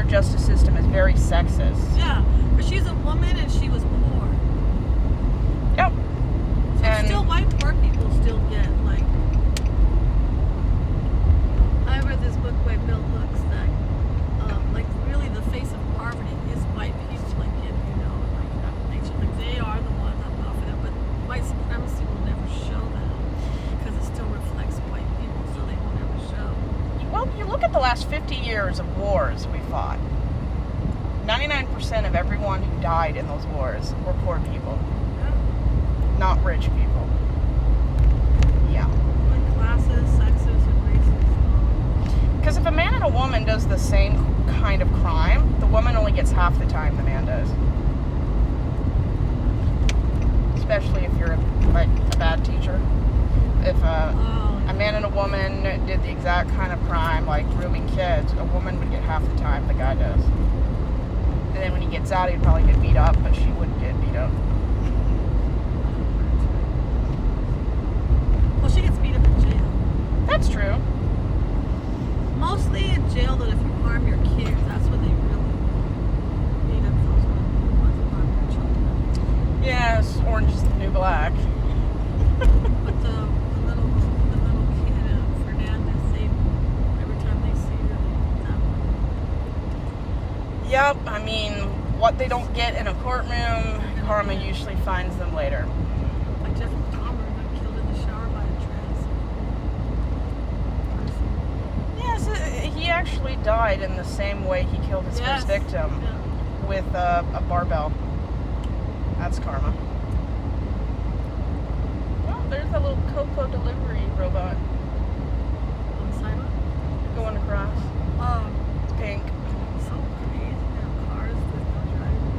justice system is very sexist. Yeah, because she's a woman and she was poor. Yep. So And still white poor people still get, like... I read this book by Bill Hooks that, like, really the face of poverty is white people, like, you know, like they are the ones that offer that, but white supremacy will never show that because it still reflects white people, so they will never show. well, you look at the last 50 years of wars we fought. 99% of everyone who died in those wars were poor people, not rich people. Yeah. Like classes, sexes, and races. Because if a man and a woman does the same kind of crime, the woman only gets half the time the man does. Especially if you're like a bad teacher. If a man and a woman did the exact kind of crime, like grooming kids, a woman would get half the time the guy does. And then when he gets out, he'd probably get beat up, but she wouldn't get beat up. Well, she gets beat up in jail. That's true. Mostly in jail, that if you harm your kids, that's when they really beat up those ones who harm their children. Yes, Orange is the New Black. But the little kid, Fernandez, they, every time they see her, they that one. Yep, I mean, what they don't get in a courtroom, karma usually finds them later. Like Jeffrey Dahmer got killed in the shower by a trans person. Yes, he actually died in the same way he killed his Yes. first victim, Yeah. with a barbell. That's karma. Well, there's a little Coco delivery robot On the sidewalk. going across. Oh, It's pink. so crazy. Cars with no driver.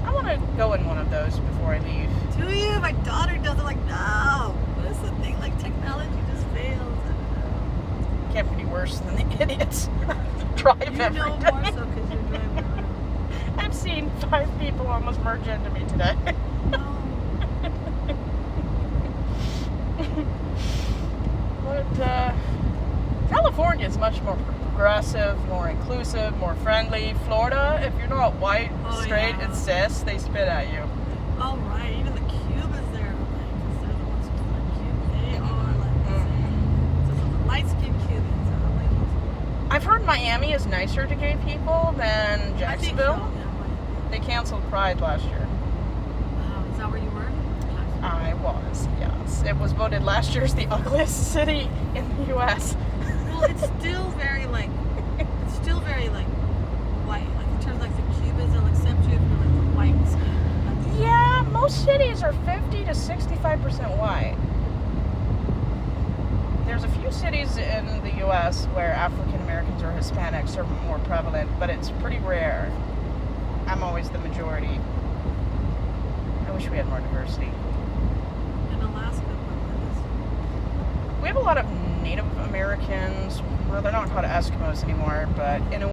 I want to go in one of those before I leave. Do you? My daughter does it. Like, no. What is the thing? Like, technology just fails. Can't be worse than the idiots who drive You every know day. more so because you're driving around. I've seen 5 people almost merge into me today. No. But California is much more progressive, more inclusive, more friendly. Florida, if you're not white, Oh, straight, yeah. and cis, they spit at you. Oh, right. Even the Cubans there, like, because they're the ones who like Cubans. They are like the same. So some light-skinned Cubans are like those. I've heard Miami is nicer to gay people than I think so. Jacksonville. Yeah, They canceled Pride last year. wow. Is that where you were? I was, yes. It was voted last year's the ugliest city in the U.S. Well, it's still very like white. Like in terms of like the Cubans, they'll accept you if you're like the white skin. Yeah, most cities are 50 to 65% white. There's a few cities in the U.S. where African Americans or Hispanics are more prevalent, but it's pretty rare. I'm always the majority. I wish we had more diversity. In Alaska, We have a lot of Native Americans. Well, they're not called Eskimos anymore, but in a